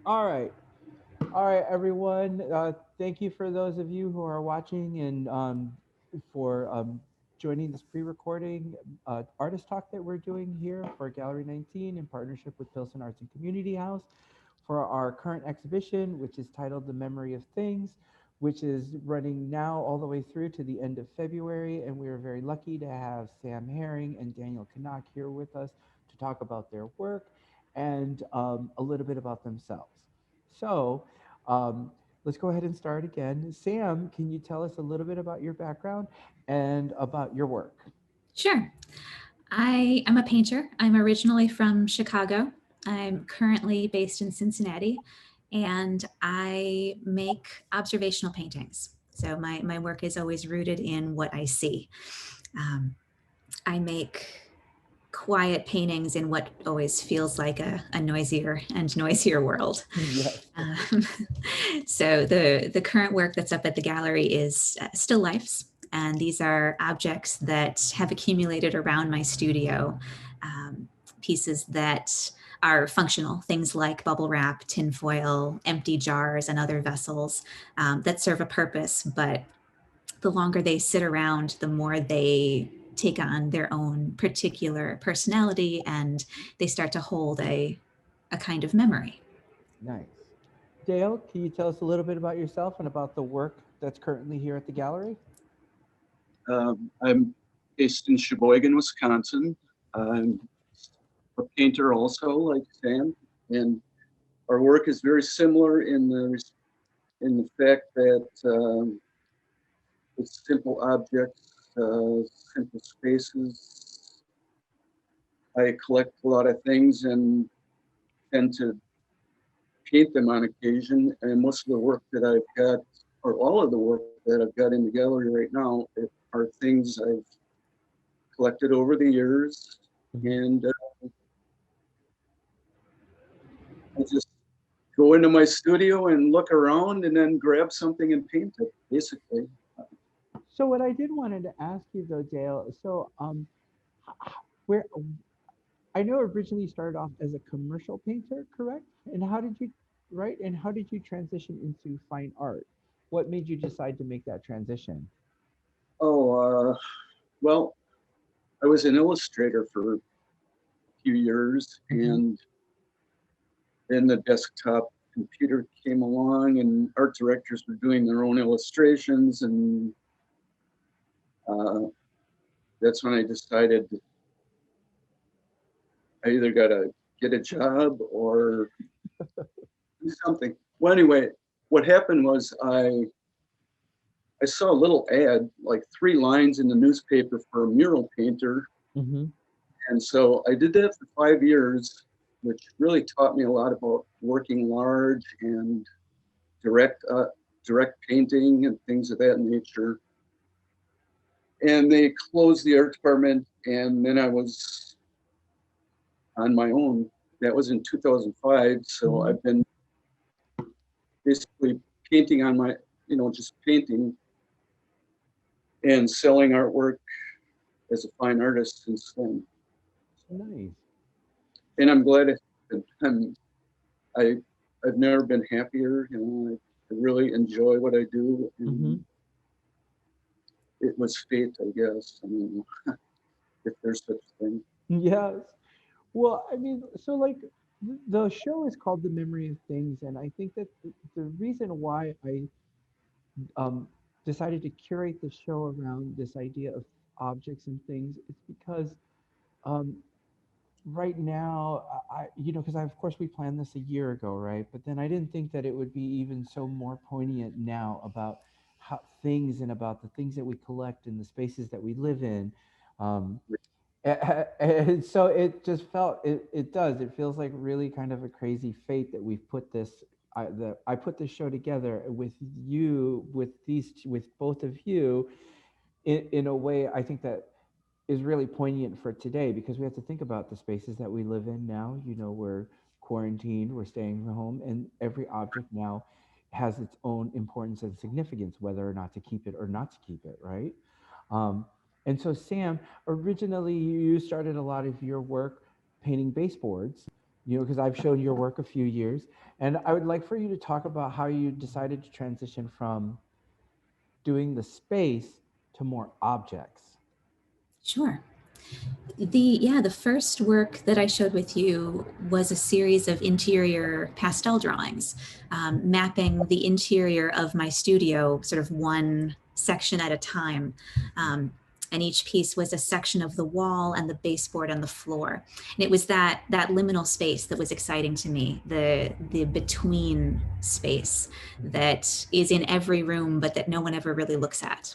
All right. All right, everyone. Thank you for those of you who are watching and for joining this pre-recording artist talk that we're doing here for Gallery 19 in partnership with Pilsen Arts and Community House for our current exhibition, which is titled The Memory of Things, which is running now all the way through to the end of February. And we are very lucky to have Sam Haring and Dale Knaak here with us to talk about their work and a little bit about themselves. So um, let's go ahead and start again. Sam, can you tell us a little bit about your background and about your work? Sure. I am a painter. I'm originally from Chicago. I'm currently based in Cincinnati, and I make observational paintings. So my work is always rooted in what I see. Um, I make quiet paintings in what always feels like a noisier and noisier world. Yes. Um, so the current work that's up at the gallery is still lifes, and these are objects that have accumulated around my studio, um, pieces that are functional, things like bubble wrap, tinfoil, empty jars, and other vessels that serve a purpose, but the longer they sit around, the more they take on their own particular personality and they start to hold a kind of memory. Nice. Dale, can you tell us a little bit about yourself and about the work that's currently here at the gallery? I'm based in Sheboygan, Wisconsin. I'm a painter also, like Sam, and our work is very similar in the fact that it's simple objects, simple spaces. I collect a lot of things and tend to paint them on occasion. And most of the work that I've got, or all of the work that I've got in the gallery right now, are things I've collected over the years. Mhm. And I just go into my studio and look around and then grab something and paint it, basically. So what I did wanted to ask you though, Dale, where I know originally you started off as a commercial painter, correct? And how did you, right? And how did you transition into fine art? What made you decide to make that transition? Oh, well, I was an illustrator for a few years, Hmm. and then the desktop computer came along, and art directors were doing their own illustrations, and uh, that's when I decided I either got to get a job or do something. Well, anyway, what happened was I saw a little ad, like 3 lines in the newspaper for a mural painter. Hmm. And so I did that for 5 years, which really taught me a lot about working large and direct, uh, direct painting and things of that nature. And they closed the art department, and then I was on my own. That was in 2005. So Hmm. I've been basically painting on my, just painting and selling artwork as a fine artist since then. Nice. And I'm glad I'm, I, I've never been happier. I really enjoy what I do, Hmm. and it was fate, I guess. I mean, if there's such a thing. Yes. Well, I mean, so like the show is called The Memory of Things, and I think that the reason why I um, decided to curate the show around this idea of objects and things is because um, right now, because of course we planned this a year ago, right? But then I didn't think that it would be even so more poignant now about how things and about the things that we collect and the spaces that we live in. Um, and so it just it feels like really kind of a crazy fate that we've put this that I put this show together with you with both of you in a way I think that is really poignant for today because we have to think about the spaces that we live in now. We're quarantined, we're staying home, and every object now has its own importance and significance, whether or not to keep it or not to keep it, right? Um, and so, Sam, originally you started a lot of your work painting baseboards. you know, because I've shown your work a few years, and I would like for you to talk about how you decided to transition from doing the space to more objects. Sure. The first work that I showed with you was a series of interior pastel drawings, mapping the interior of my studio, sort of one section at a time. And each piece was a section of the wall and the baseboard and the floor. And it was that liminal space that was exciting to me, the between space that is in every room, but that no one ever really looks at.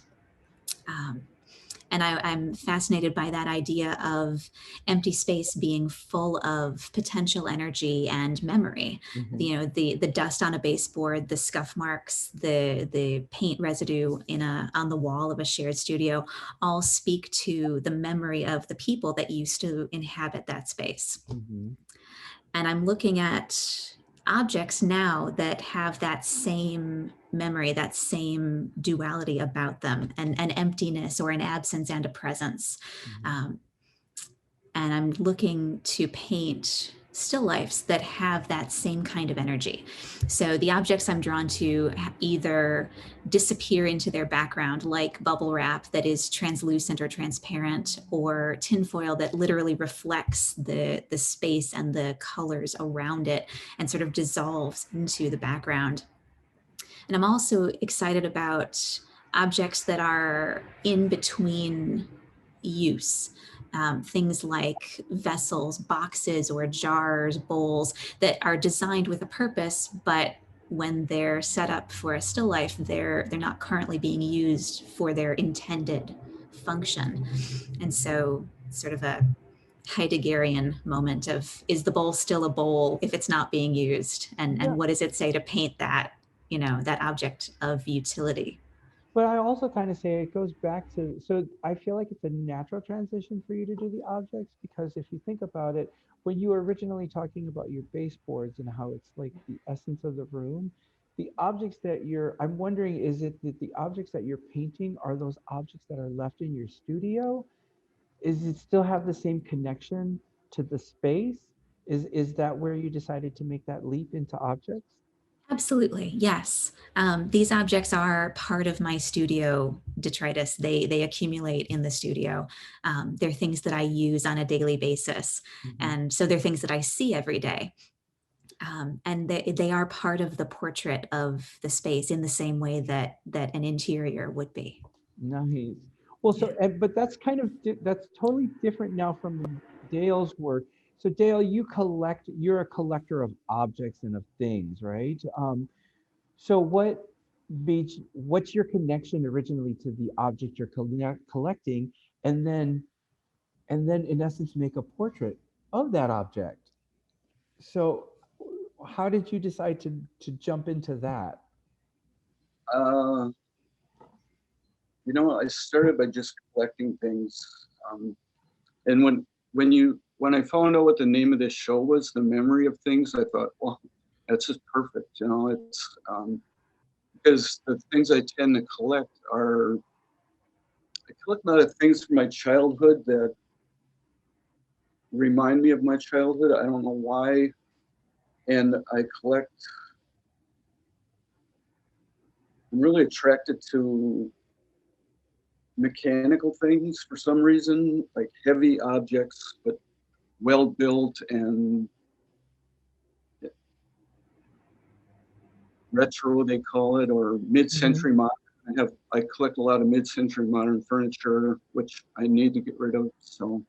Um, and I'm fascinated by that idea of empty space being full of potential energy and memory. Mm-hmm. You know, the dust on a baseboard, the scuff marks, the paint residue on the wall of a shared studio, all speak to the memory of the people that used to inhabit that space. Mm-hmm. And I'm looking at objects now that have that same memory, that same duality about them, and an emptiness or an absence and a presence. Mm-hmm. And I'm looking to paint still lifes that have that same kind of energy. So the objects I'm drawn to either disappear into their background, like bubble wrap that is translucent or transparent, or tinfoil that literally reflects the space and the colors around it and sort of dissolves into the background. And I'm also excited about objects that are in between use. Things like vessels, boxes, or jars, bowls that are designed with a purpose, but when they're set up for a still life, they're not currently being used for their intended function. And so, sort of a Heideggerian moment of, is the bowl still a bowl if it's not being used? And Yeah. what does it say to paint that, you know, that object of utility? But I also kind of say it goes back to, so I feel like it's a natural transition for you to do the objects, because if you think about it, when you were originally talking about your baseboards and how it's like the essence of the room, the objects that I'm wondering, is it that the objects that you're painting are those objects that are left in your studio? Is it still have the same connection to the space? Is that where you decided to make that leap into objects? Absolutely, yes. These objects are part of my studio detritus. They accumulate in the studio. They're things that I use on a daily basis, Mm-hmm. and so they're things that I see every day. And they are part of the portrait of the space in the same way that an interior would be. Nice. Well, Yeah. so, but that's kind of, that's totally different now from Dale's work. So Dale, you're a collector of objects and of things, right? So what's your connection originally to the object you're collecting, and then, in essence make a portrait of that object? So how did you decide to jump into that? Uh, you know, I started by just collecting things. And when I found out what the name of this show was, The Memory of Things, I thought, well, that's just perfect. You know, it's because the things I tend to collect I collect a lot of things from my childhood that remind me of my childhood. I don't know why. And I'm really attracted to mechanical things for some reason, like heavy objects, but well built and retro, they call it, or mid-century modern. I collect a lot of mid-century modern furniture, which I need to get rid of. So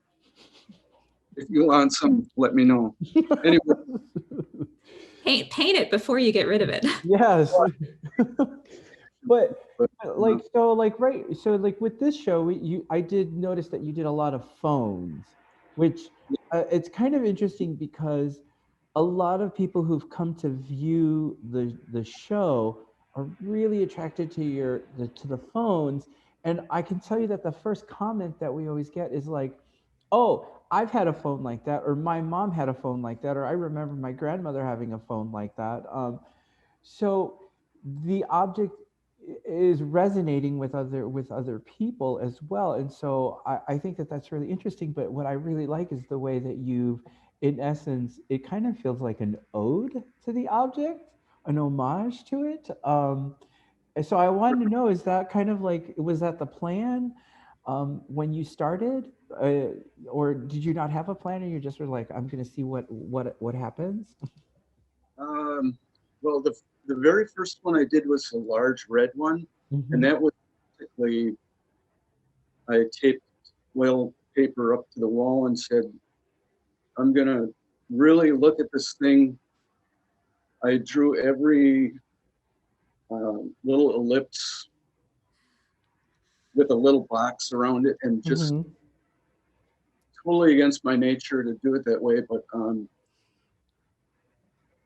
if you want some, let me know. Anyway, Paint it before you get rid of it. Yes. But but like, so like, right, so like with this show, I did notice that you did a lot of phones, which it's kind of interesting because a lot of people who've come to view the show are really attracted to to the phones. And I can tell you that the first comment that we always get is like, oh, I've had a phone like that, or my mom had a phone like that, or I remember my grandmother having a phone like that. So the object is resonating with other people as well, and so I think that that's really interesting. But what I really like is the way that you've in essence, it kind of feels like an ode to the object, an homage to it. And so I wanted to know, is that kind of like, was that the plan when you started? Or did you not have a plan and you just were like, I'm going to see what happens? Um, well, the very first one I did was a large red one, and Hmm. that was basically I taped oil paper up to the wall and said, I'm gonna really look at this thing. I drew every little ellipse with a little box around it, and just Hmm. totally against my nature to do it that way. But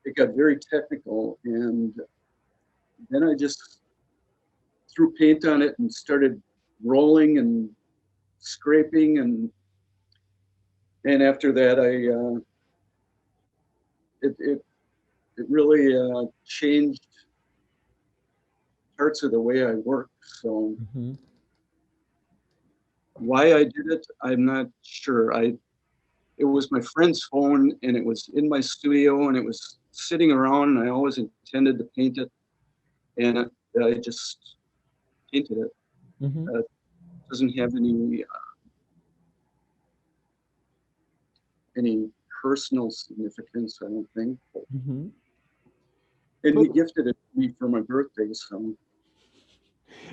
it got very technical, and then I just threw paint on it and started rolling and scraping, and after that, it it really changed parts of the way I work. So Hmm. why I did it, I'm not sure. It was my friend's phone, and it was in my studio, and it was sitting around, and I always intended to paint it, and I just painted it. Hmm. It doesn't have any personal significance, I don't think. Hmm. And But he gifted it to me for my birthday, so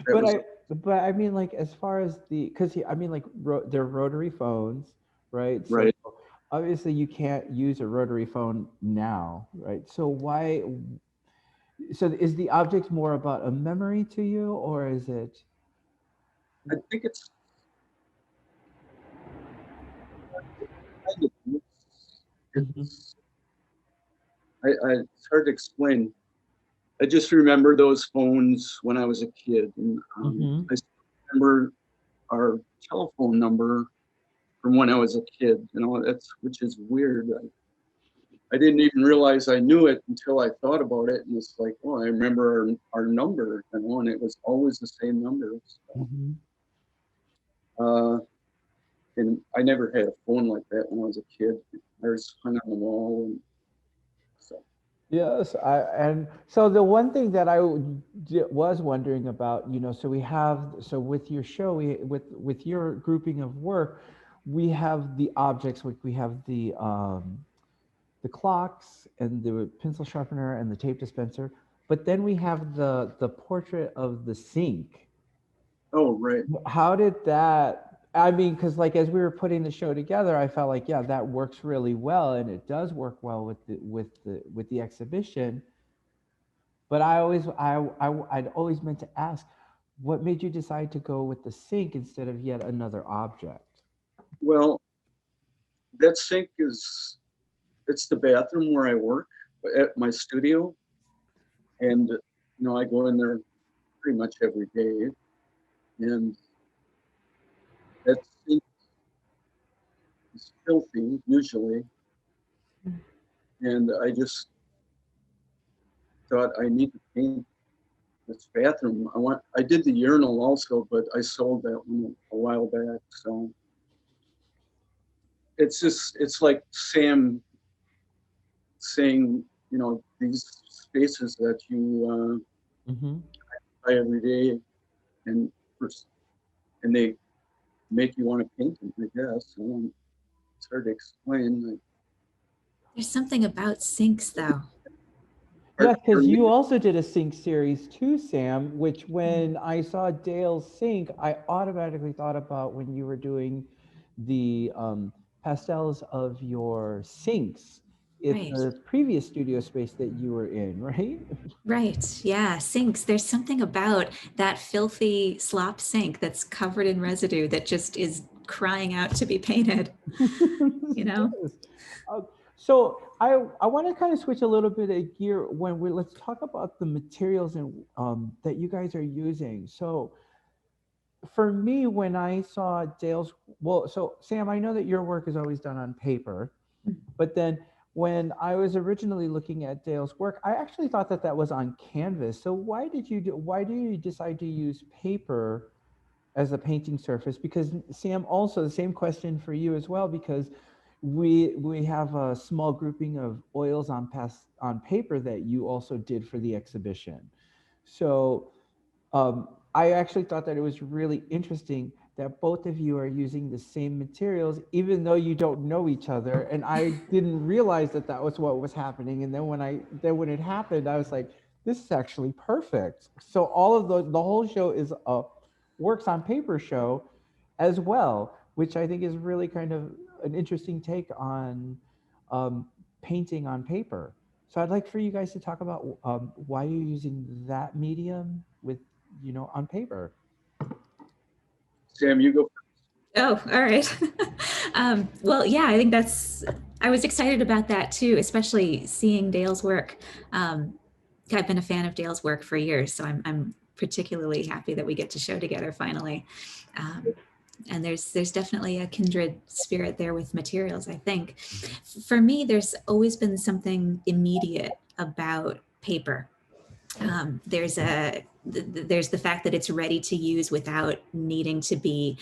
that but was I but I mean, like, as far as because I mean, like, they're rotary phones, right? So right. obviously you can't use a rotary phone now, right? So why? So is the object more about a memory to you, or is it? I think it's kind of Hmm. it's it's hard to explain. I just remember those phones when I was a kid, and Hmm. I still remember our telephone number from when I was a kid. You know, that's which is weird. I didn't even realize I knew it until I thought about it, and it's like, oh, I remember our number, you know, and it was always the same number. So, Hmm. uh, and I never had a phone like that when I was a kid. I was hung on the wall, and so Yes, and so the one thing that was wondering about, so we have, so with your show, with your grouping of work, we have the objects, like we have the clocks and the pencil sharpener and the tape dispenser, but then we have the portrait of the sink. oh right. How did that, I mean, because like as we were putting the show together, I felt like, yeah, that works really well, and it does work well with the exhibition. But I'd always meant to ask, what made you decide to go with the sink instead of yet another object? Well, that sink is it's the bathroom where I work at my studio, and I go in there pretty much every day, and that sink is filthy usually, and I just thought I need to paint this bathroom. I did the urinal also, but I sold that one a while back. So it's like Sam saying, these spaces that you Hmm. buy every day, and and they make you want to paint them, I guess. It's hard to explain. There's something about sinks, though. Yeah, because Pardon you me? also did a sync series too, Sam, which when I saw Dale's sync, I automatically thought about when you were doing the pastels of your sinks in Right. the previous studio space that you were in, right? Right. Yeah. Sinks. There's something about that filthy slop sink that's covered in residue that just is crying out to be painted, you know? Yes. Uh, so I want to kind of switch a little bit of gear when we let's talk about the materials and that you guys are using. So for me, when I saw Dale's, well, so Sam, I know that your work is always done on paper, but then when I was originally looking at Dale's work, I actually thought that that was on canvas. So why do you decide to use paper as a painting surface? Because Sam, also the same question for you as well, because we have a small grouping of oils on paper that you also did for the exhibition. So I actually thought that it was really interesting that both of you are using the same materials, even though you don't know each other. And I didn't realize that that was what was happening. And then when it happened, I was like, this is actually perfect. So all of the whole show is a works on paper show as well, which I think is really kind of an interesting take on um, painting on paper. So I'd like for you guys to talk about why you're using that medium with, on paper. Sam, you go. Oh, all right. Well, yeah, I think I was excited about that too, especially seeing Dale's work. I've been a fan of Dale's work for years, so I'm particularly happy that we get to show together finally. And there's definitely a kindred spirit there with materials, I think. For me, there's always been something immediate about paper. There's the fact that it's ready to use without needing to be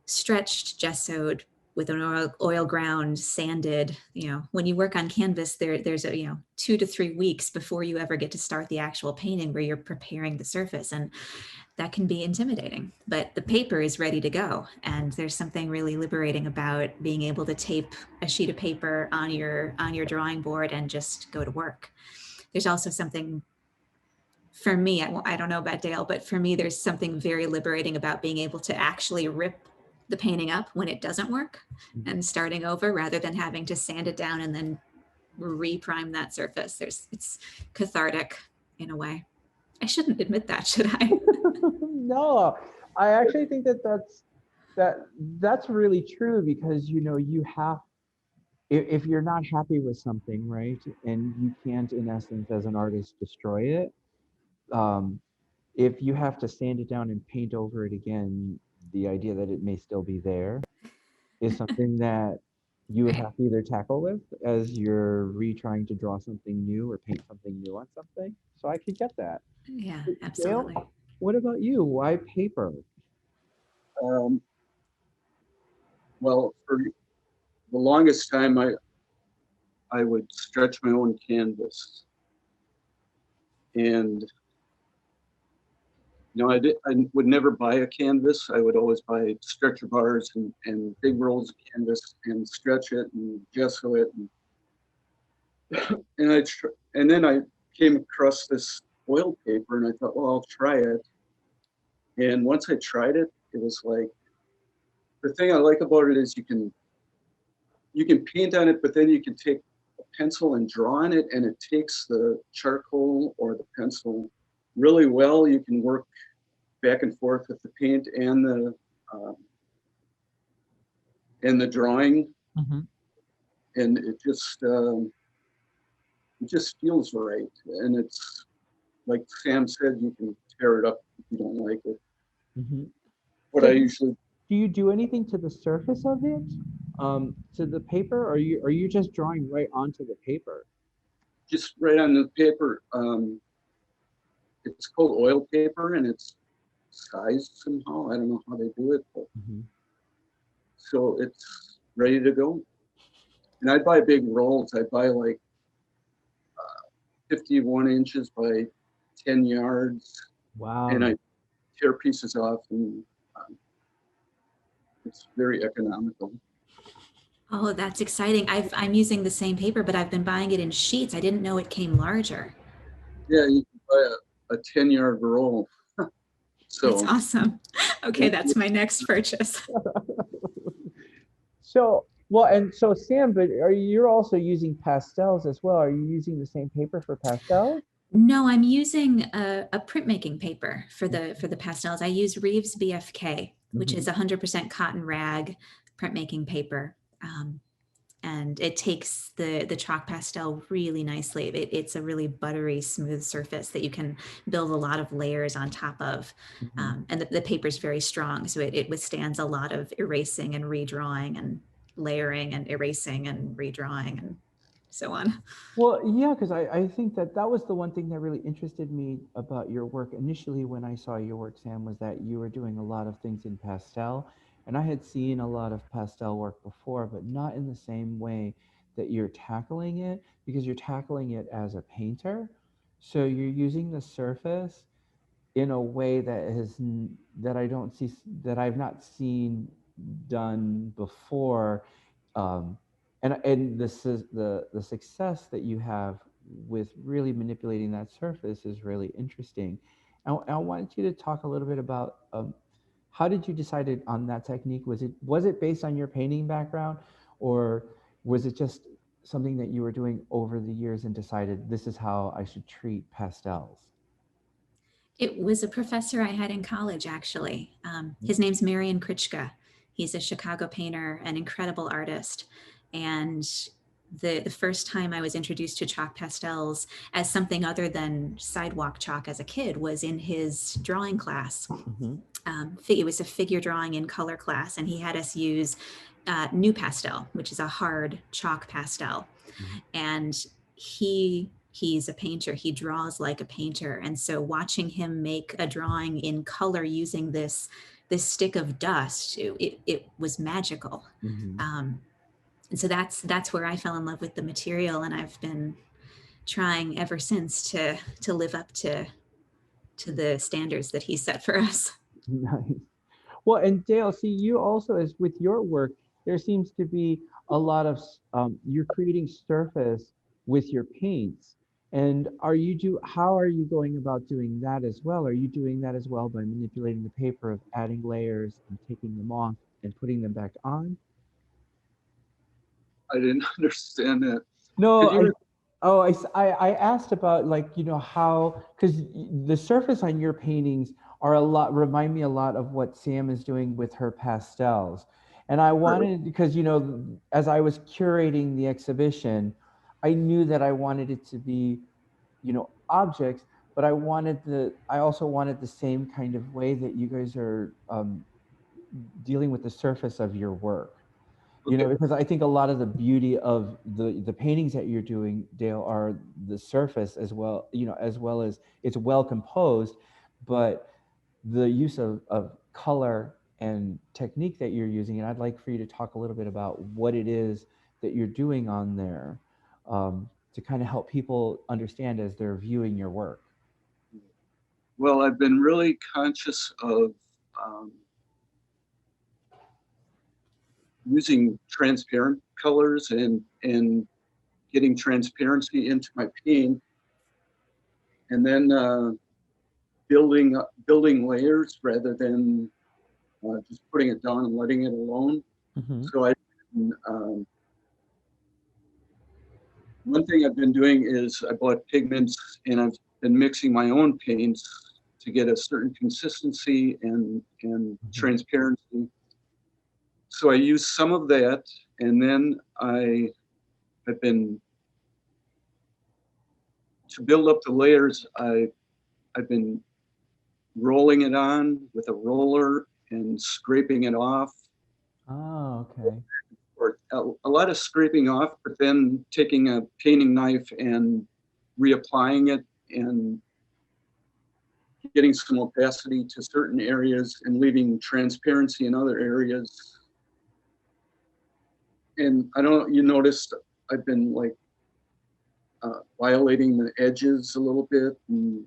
stretched, gessoed, with an oil ground, sanded. When you work on canvas, there's a 2 to 3 weeks before you ever get to start the actual painting, where you're preparing the surface, and that can be intimidating. But the paper is ready to go, and there's something really liberating about being able to tape a sheet of paper on your drawing board and just go to work. There's also something, for me, I don't know about Dale, but for me, there's something very liberating about being able to actually rip the painting up when it doesn't work and starting over, rather than having to sand it down and then reprime that surface. It's cathartic in a way. I shouldn't admit that, should I? No, I actually think that's really true, because you have, if you're not happy with something, right, and you can't, in essence, as an artist, destroy it, um, if you have to sand it down and paint over it again, the idea that it may still be there is something that you would Right. have to either tackle with as you're retrying to draw something new or paint something new on something. So I could get that. Yeah, Dale, absolutely. what about you? Why paper? Um, well, for the longest time, I would stretch my own canvas, and I would never buy a canvas. I would always buy stretcher bars and big rolls of canvas and stretch it and gesso it, and then I came across this oil paper, and I thought, well, I'll try it. And once I tried it, it was like, the thing I like about it is you can paint on it, but then you can take a pencil and draw on it, and it takes the charcoal or the pencil really well. You can work back and forth with the paint and the drawing, Mm-hmm. and it just feels right. And it's like Sam said, you can tear it up if you don't like it. Mm-hmm. What So I usually do you do anything to the surface of it, to the paper, or are you just drawing right onto the paper? just write on the paper. It's called oil paper, and it's sized somehow. I don't know how they do it, but Mm-hmm. so it's ready to go. And I buy big rolls. I buy like 51 inches by 10 yards, and Wow. I tear pieces off, and um, it's very economical. Oh, that's exciting. I'm using the same paper, but I've been buying it in sheets. I didn't know it came larger. Yeah, you can buy a 10-yard roll. That's So awesome. Okay, that's my next purchase. So, well, and so Sam, but you're also using pastels as well? Are you using the same paper for pastels? No, I'm using a printmaking paper for the pastels. I use Reeves BFK, which Mm-hmm. is 100% cotton rag printmaking paper. And it takes the chalk pastel really nicely. It's a really buttery, smooth surface that you can build a lot of layers on top of. Mm-hmm. And the paper is very strong, so it withstands a lot of erasing and redrawing and layering and erasing and redrawing and so on. Well, yeah, because I think that that was the one thing that really interested me about your work initially when I saw your work, Sam, was that you were doing a lot of things in pastel. And I had seen a lot of pastel work before, but not in the same way that you're tackling it, because you're tackling it as a painter. So you're using the surface in a way that I don't see, that I've not seen done before. um, and this is the success that you have with really manipulating that surface is really interesting. I want you to talk a little bit about, how did you decide on that technique? Was it based on your painting background, or was it just something that you were doing over the years and decided this is how I should treat pastels? It was a professor I had in college, actually. His name's Marian Krichka. He's a Chicago painter, an incredible artist. And the first time I was introduced to chalk pastels as something other than sidewalk chalk as a kid was in his drawing class. Mm-hmm. It was a figure drawing in color class, and he had us use new pastel, which is a hard chalk pastel. Mm-hmm. And he's a painter. He draws like a painter. And so watching him make a drawing in color using this stick of dust, it was magical. Mm-hmm. And so that's where I fell in love with the material, and I've been trying ever since to live up to the standards that he set for us. Nice. Well, and Dale, see, you also, as with your work, there seems to be a lot of, you're creating surface with your paints. And how are you going about doing that as well? Are you doing that as well by manipulating the paper, of adding layers and taking them off and putting them back on? I didn't understand that. No, Could you? I asked about, like, how, because the surface on your paintings remind me a lot of what Sam is doing with her pastels. And I wanted, because, as I was curating the exhibition, I knew that I wanted it to be, objects, but I also wanted the same kind of way that you guys are, dealing with the surface of your work. Okay. Because I think a lot of the beauty of the paintings that you're doing, Dale, are the surface as well, as well as it's well composed, but the use of color and technique that you're using. And I'd like for you to talk a little bit about what it is that you're doing on there, to kind of help people understand as they're viewing your work. Well, I've been really conscious of using transparent colors and getting transparency into my paint, and then building layers rather than just putting it down and letting it alone. Mm-hmm. So one thing I've been doing is I bought pigments, and I've been mixing my own paints to get a certain consistency and transparency. So I use some of that, and then I've been, to build up the layers, I've been rolling it on with a roller and scraping it off. Oh, okay. Or a lot of scraping off, but then taking a painting knife and reapplying it and getting some opacity to certain areas and leaving transparency in other areas. And I don't know, you noticed I've been like violating the edges a little bit. And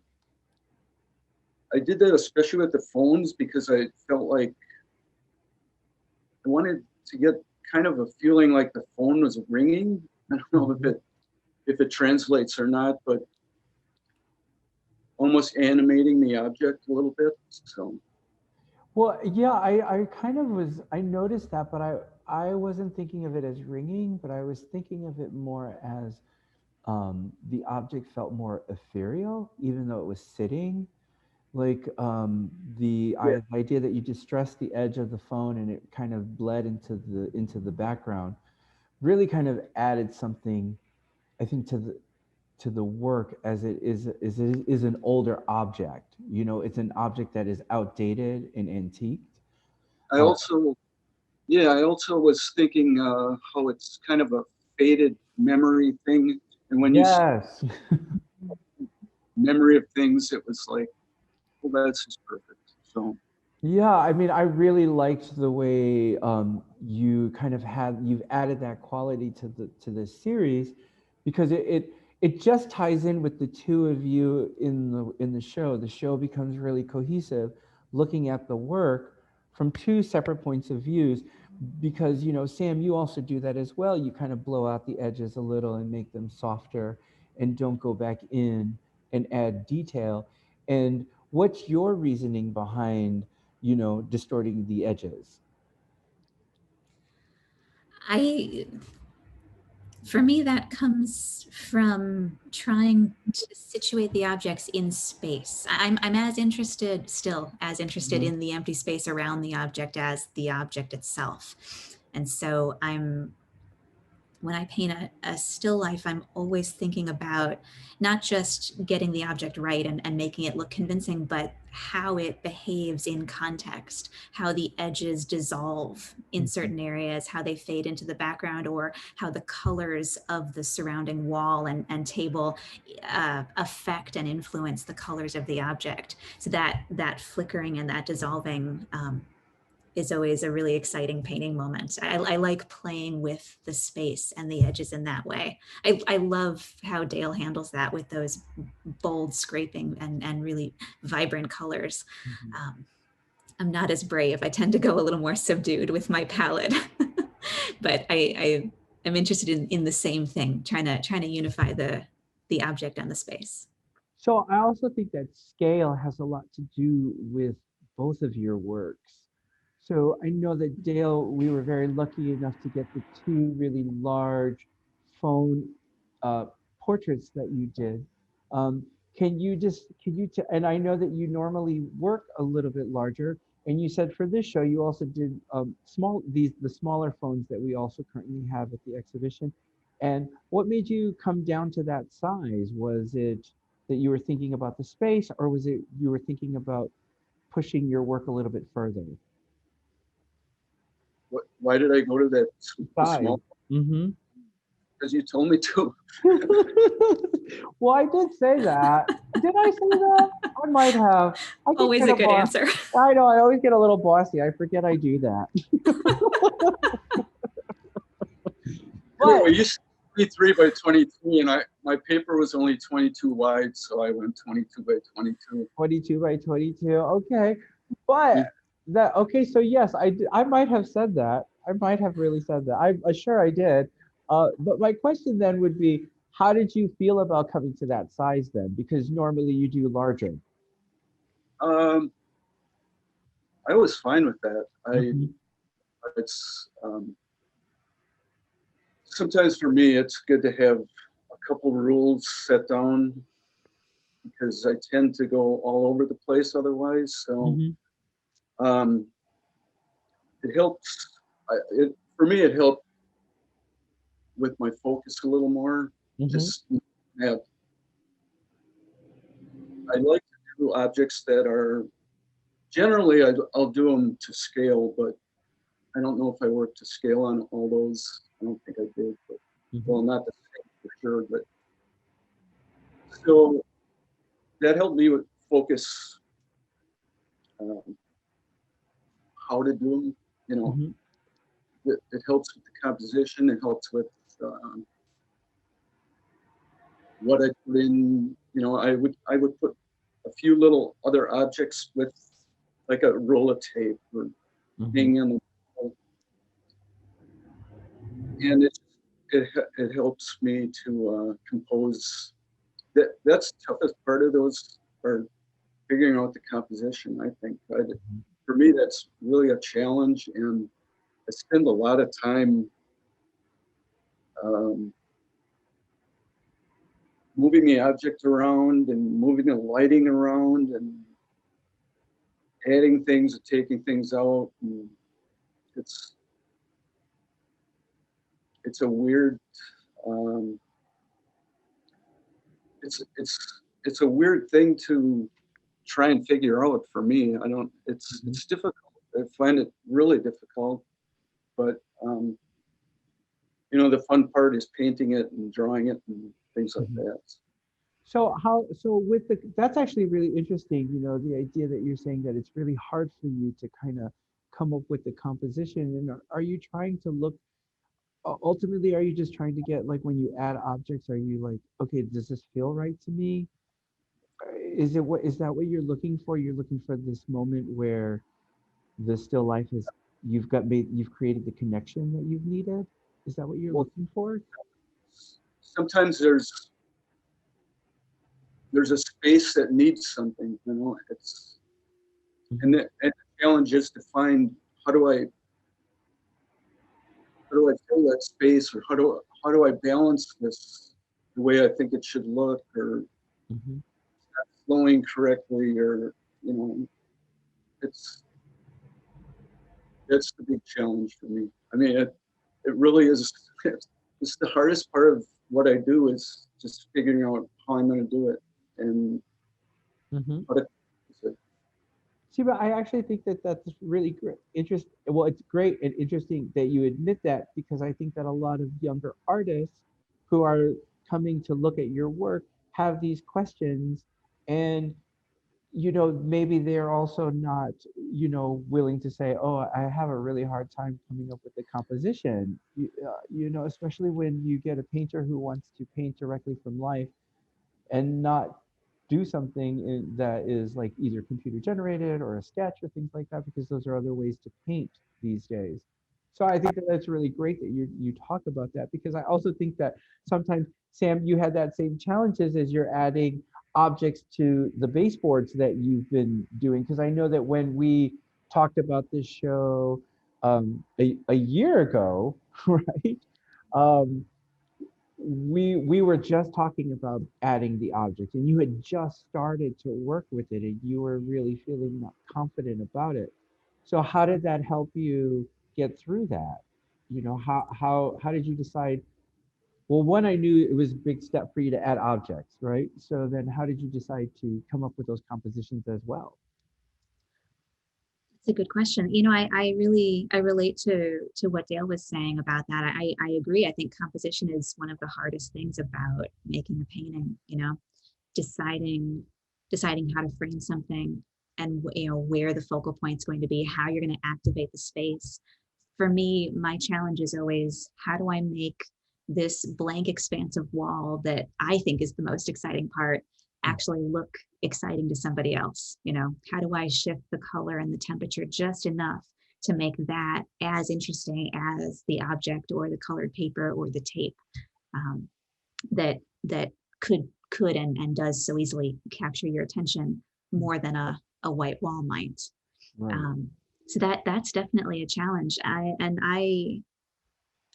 I did that especially with the phones because I felt like I wanted to get kind of a feeling like the phone was ringing. I don't know if it translates or not, but almost animating the object a little bit. So. Well, yeah, I noticed that, but I wasn't thinking of it as ringing, but I was thinking of it more as, the object felt more ethereal, even though it was sitting. Like, idea that you distressed the edge of the phone and it kind of bled into the background really kind of added something, I think, to the work, as it is an older object. It's an object that is outdated and antiqued. I also was thinking how it's kind of a faded memory thing. And when you Yes. memory of things, it was like, well, that's just perfect. So. Yeah, I mean, I really liked the way you kind of you've added that quality to this series, because it just ties in with the two of you in the show. The show becomes really cohesive, looking at the work from two separate points of views. Because Sam, you also do that as well. You kind of blow out the edges a little and make them softer, and don't go back in and add detail. And what's your reasoning behind distorting the edges? I For me, that comes from trying to situate the objects in space. I'm as interested Mhm. in the empty space around the object as the object itself. And so when I paint a still life, I'm always thinking about not just getting the object right and making it look convincing, but how it behaves in context, how the edges dissolve in Mhm. certain areas, how they fade into the background, or how the colors of the surrounding wall and table affect and influence the colors of the object. So that flickering and that dissolving is always a really exciting painting moment. I like playing with the space and the edges in that way. I love how Dale handles that with those bold scraping and really vibrant colors. Mhm. Um, I'm not as brave. I tend to go a little more subdued with my palette, but I am interested in the same thing, trying to unify the object and the space. So I also think that scale has a lot to do with both of your works. So I know that Dale, we were very lucky enough to get the two really large phone uh, portraits that you did. Um, and I know that you normally work a little bit larger, and you said for this show you also did the smaller phones that we also currently have at the exhibition. And what made you come down to that size? Was it that you were thinking about the space, or was it you were thinking about pushing your work a little bit further? Why did I go to that the Size. small? Mm-hmm. Because you told me to. Well, I did say that. Did I say that? I might have. I get Always kind a of good boss. answer. I know. I always get a little bossy. I forget I do that. Anyway, But you said 23 by 23, and my paper was only 22 wide, so I went 22 by 22. 22 by 22. Okay. But that okay, so yes, I might have said that. I might have really said that. I'm sure I did. But my question then would be, how did you feel about coming to that size then? Because normally you do larger. Um, I was fine with that. Hmm. It's sometimes for me, it's good to have a couple rules set down because I tend to go all over the place otherwise. So Hmm. um, it helps. For me, it helped with my focus a little more. Hmm. Just have, I like to do objects that are generally I'll do them to scale, but I don't know if I worked to scale on all those. I don't think I did, but Hmm. well, not the same for sure. But so that helped me with focus, um, how to do them. You know, Hmm. it helps with the composition. It helps with um, what I put in. You know, I would put a few little other objects with like a roll of tape or Hmm. hanging on the wall, and it helps me to compose. That's the toughest part of those, or figuring out the composition. I think for me that's really a challenge, and I spend a lot of time um, moving the object around and moving the lighting around and adding things and taking things out. And it's it's a weird um, it's a weird thing to try and figure out for me. I don't. It's difficult. I find it really difficult, but the fun part is painting it and drawing it and things like Hmm. that. So with the, that's actually really interesting, you know, the idea that you're saying that it's really hard for you to kind of come up with the composition. And are you trying to look, ultimately, are you just trying to get, like, when you add objects, are you like, okay, does this feel right to me? Is it, what is that what you're looking for? You're looking for this moment where the still life is, you've created the connection that you've needed? Is that what you're Well, looking for? sometimes there's a space that needs something, you know. It's Hmm. and the challenge is to find how do I fill that space, or how do I balance this the way I think it should look, or Hmm. flowing correctly, or you know, it's that's the big challenge for me. I mean, it really is. It's the hardest part of what I do, is just figuring out how I'm going to do it and Hmm. how to do it. See, but I actually think that that's really great. Well, it's great and interesting that you admit that, because I think that a lot of younger artists who are coming to look at your work have these questions, and you know, maybe they're also not, you know, willing to say, oh, I have a really hard time coming up with the composition. You know, especially when you get a painter who wants to paint directly from life and not do something that is like either computer generated or a sketch or things like that, because those are other ways to paint these days. So I think that that's really great that you talk about that, because I also think that sometimes, Sam, you had that same challenges as you're adding objects to the baseboards that you've been doing. Because I know that when we talked about this show a year ago, right? Um, we were just talking about adding the object, and you had just started to work with it, and you were really feeling not confident about it. So how did that help you get through that? You know, how did you decide? Well, one, I knew it was a big step for you to add objects, right? So then how did you decide to come up with those compositions as well? It's a good question. You know, I really I relate to what Dale was saying about that. I agree. I think composition is one of the hardest things about making a painting. You know, deciding deciding how to frame something, and you know where the focal point is going to be, how you're going to activate the space. For me, my challenge is always, how do I make this blank expansive wall that I think is the most exciting part actually look exciting to somebody else? You know, how do I shift the color and the temperature just enough to make that as interesting as the object or the colored paper or the tape, um, that could and does so easily capture your attention more than a white wall might. Right. um, so that's definitely a challenge.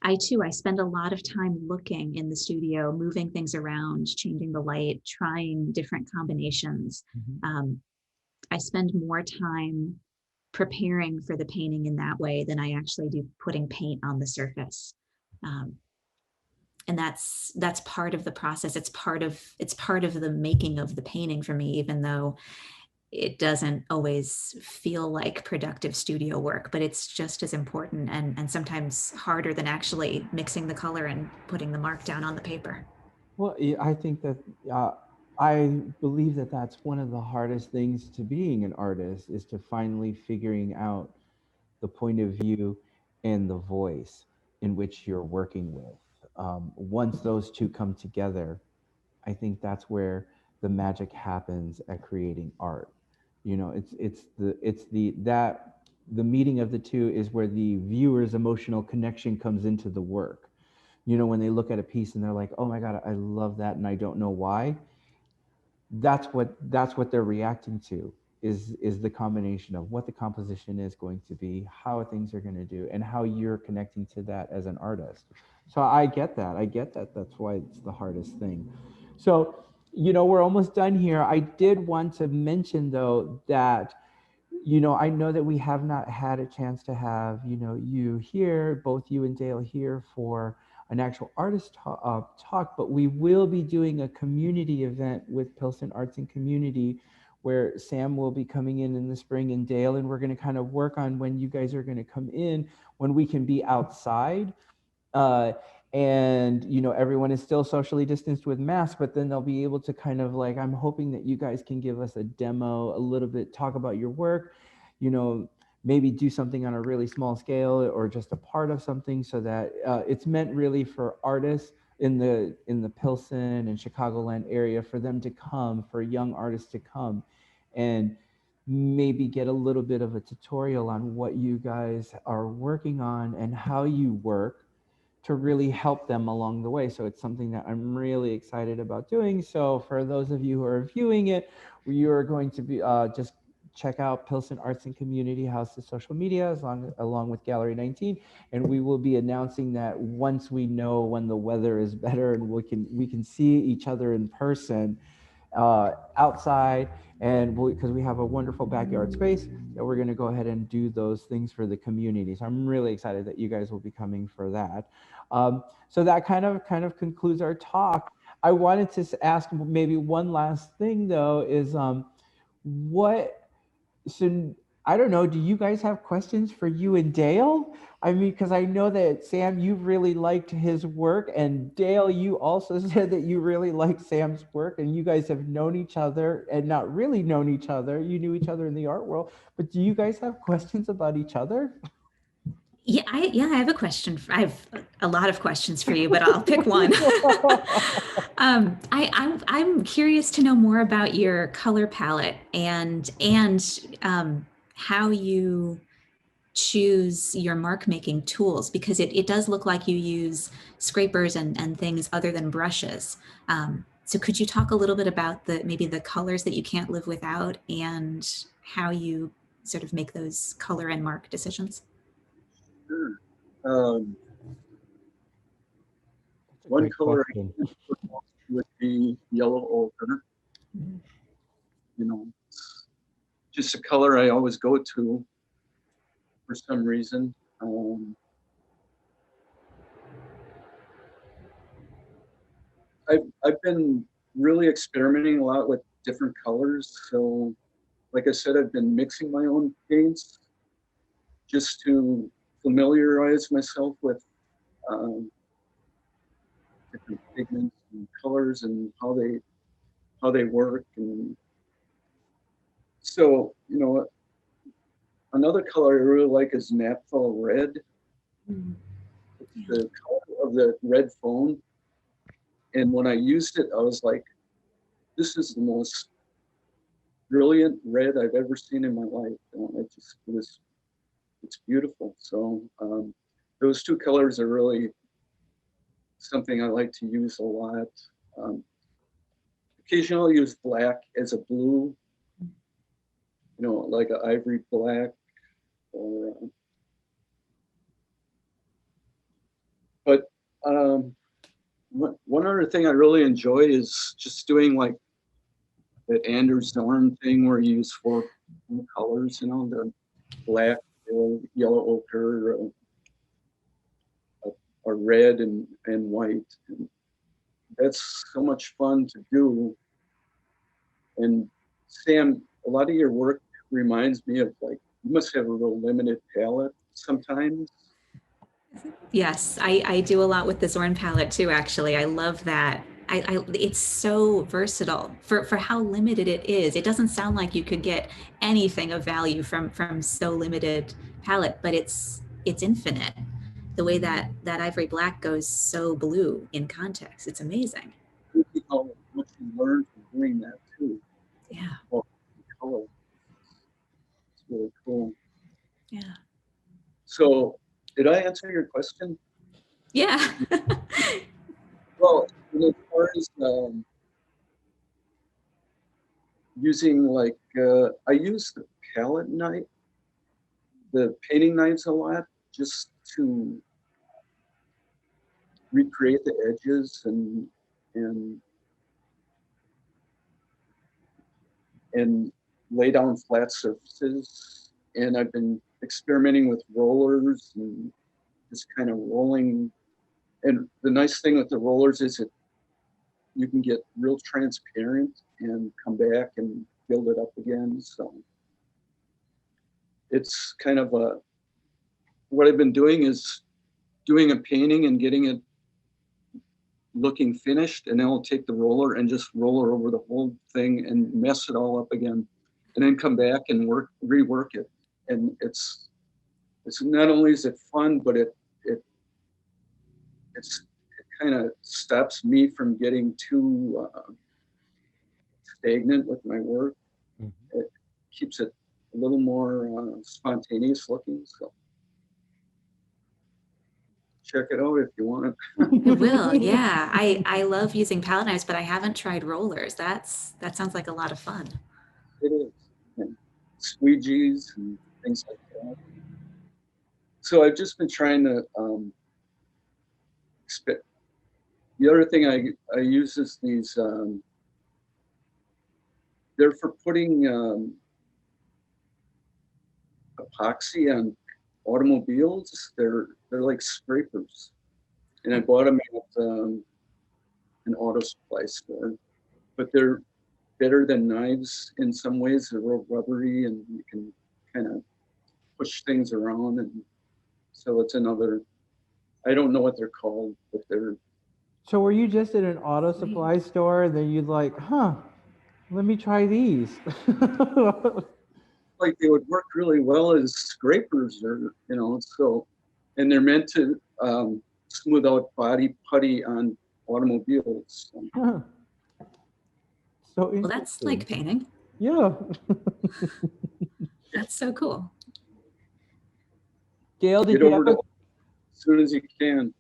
I too, I spend a lot of time looking in the studio, moving things around, changing the light, trying different combinations. Mhm. um, I spend more time preparing for the painting in that way than I actually do putting paint on the surface. um, and that's part of the process. It's part of the making of the painting for me, even though it doesn't always feel like productive studio work, but it's just as important, and sometimes harder than actually mixing the color and putting the mark down on the paper. Well, yeah, I think that uh, I believe that that's one of the hardest things to being an artist, is to finally figuring out the point of view and the voice in which you're working with. Once those two come together, I think that's where the magic happens at creating art. You know, it's that the meeting of the two is where the viewer's emotional connection comes into the work. You know, when they look at a piece and they're like, "Oh my God, I love that," and I don't know why. That's what they're reacting to, is the combination of what the composition is going to be, how things are going to do, and how you're connecting to that as an artist. So I get that that's why it's the hardest thing. So, you know, we're almost done here. I did want to mention though that, you know, I know that we have not had a chance to have, you know, you here, both you and Dale here for an actual artist talk, but we will be doing a community event with Pilsen Arts and Community, where Sam will be coming in the spring, and Dale, and we're going to kind of work on when you guys are going to come in, when we can be outside. Uh, and you know, everyone is still socially distanced with masks, but then they'll be able to kind of like, I'm hoping that you guys can give us a demo, a little bit, talk about your work, you know, maybe do something on a really small scale or just a part of something, so that it's meant really for artists in the Pilsen and Chicagoland area, for them to come, for young artists to come and maybe get a little bit of a tutorial on what you guys are working on and how you work, to really help them along the way. So it's something that I'm really excited about doing. So for those of you who are viewing it, you are going to be just check out Pilsen Arts and Community House's social media along with Gallery19, and we will be announcing that once we know when the weather is better and we can see each other in person outside, and because we have a wonderful backyard space, that we're going to go ahead and do those things for the community. So I'm really excited that you guys will be coming for that. So that kind of concludes our talk. I wanted to ask maybe one last thing though, is what so I don't know, do you guys have questions for you and Dale? I mean, because I know that Sam, you really liked his work, and Dale, you also said that you really liked Sam's work, and you guys have known each other and not really known each other. You knew each other in the art world, but do you guys have questions about each other? Yeah, I have a question. I have a lot of questions for you, but I'll pick one. I'm curious to know more about your color palette and how you choose your mark making tools, because it does look like you use scrapers and things other than brushes. So could you talk a little bit about maybe the colors that you can't live without, and how you sort of make those color and mark decisions? Sure. One color I would be yellow ochre. You know, it's just a color I always go to for some reason. I've been really experimenting a lot with different colors. So, like I said, I've been mixing my own paints just to familiarize myself with different pigments and colors and how they work. And so, you know, another color I really like is naphtha red. It's the color of the red foam. And when I used it, I was like, this is the most brilliant red I've ever seen in my life. And it's beautiful. So those two colors are really something I like to use a lot. Occasionally I'll use black as a blue, you know, like an ivory black, or but one other thing I really enjoy is just doing like the Anders Zorn thing, where you use four colors, you know, the black, yellow ochre, or red and white. And that's so much fun to do. And Sam, a lot of your work reminds me of, like, you must have a real limited palette sometimes. Yes, I do a lot with the Zorn palette too, actually. I love that. It's so versatile for how limited it is. It doesn't sound like you could get anything of value from so limited palette, but it's infinite. The way that ivory black goes so blue in context, it's amazing. How much you learn from doing that too. Yeah. Well, color. It's really cool. Yeah. So, did I answer your question? Yeah. Well, as far as using, like, I use the palette knife, the painting knives a lot, just to recreate the edges and lay down flat surfaces. And I've been experimenting with rollers and just kind of rolling. And the nice thing with the rollers is that you can get real transparent and come back and build it up again. So it's kind of what I've been doing is doing a painting and getting it looking finished, and then I'll take the roller and just roller over the whole thing and mess it all up again, and then come back and rework it. And it's not only is it fun, but it kind of stops me from getting too stagnant with my work. Mm-hmm. It keeps it a little more spontaneous looking. So check it out if you want it. I will, yeah. I love using palette knives, but I haven't tried rollers. That sounds like a lot of fun. It is. And squeegees and things like that. So I've just been trying to the other thing I use is these, they're for putting epoxy on automobiles. They're like scrapers. And I bought them at an auto supply store. But they're better than knives in some ways. They're real rubbery and you can kind of push things around. And so it's another, I don't know what they're called, but they're. So were you just at an auto supply store and then you'd like, let me try these? Like they would work really well as scrapers, or so, and they're meant to smooth out body putty on automobiles. So well, that's like painting. Yeah. That's so cool. Dale, did you have as soon as you can.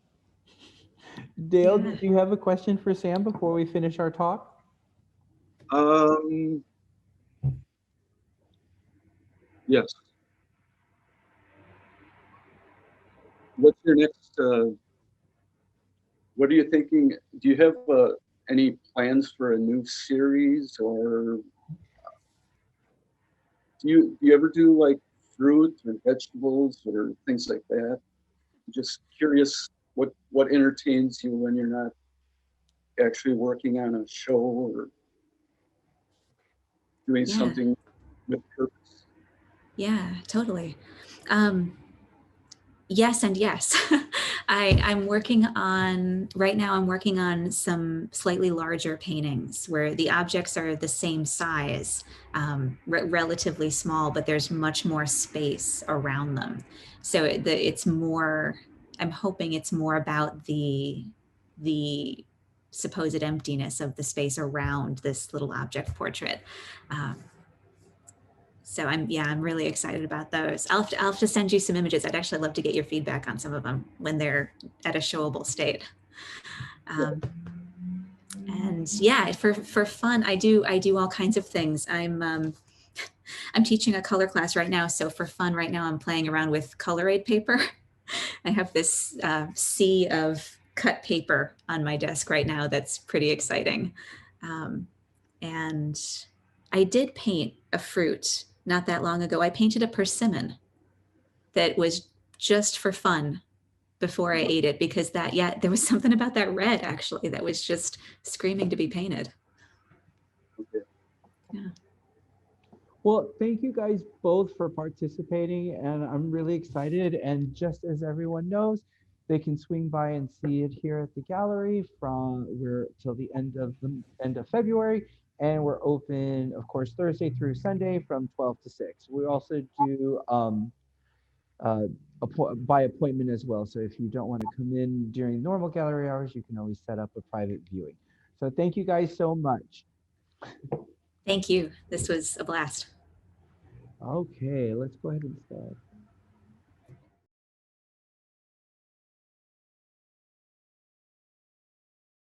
Dale, did you have a question for Sam before we finish our talk? Yes. What's your next, what are you thinking? Do you have any plans for a new series, or do you ever do like fruit or vegetables or things like that? I'm just curious what entertains you when you're not actually working on a show or doing something with purpose. Yeah, totally. Yes and yes. I'm working on, right now I'm working on some slightly larger paintings where the objects are the same size, relatively small, but there's much more space around them. So it's more, I'm hoping it's more about the supposed emptiness of the space around this little object portrait. So I'm really excited about those. I'll have to send you some images. I'd actually love to get your feedback on some of them when they're at a showable state. And yeah, for fun, I do all kinds of things. I'm teaching a color class right now. So for fun right now, I'm playing around with Color Aid paper. I have this sea of cut paper on my desk right now. That's pretty exciting. And I did paint a fruit not that long ago. I painted a persimmon that was just for fun before I ate it, because there was something about that red actually that was just screaming to be painted. Okay. Yeah. Well, thank you guys both for participating, and I'm really excited. And just as everyone knows, they can swing by and see it here at the gallery we're till the end of February. And we're open, of course, Thursday through Sunday from 12 to 6. We also do by appointment as well. So if you don't want to come in during normal gallery hours, you can always set up a private viewing. So thank you guys so much. Thank you. This was a blast. Okay, let's go ahead and start.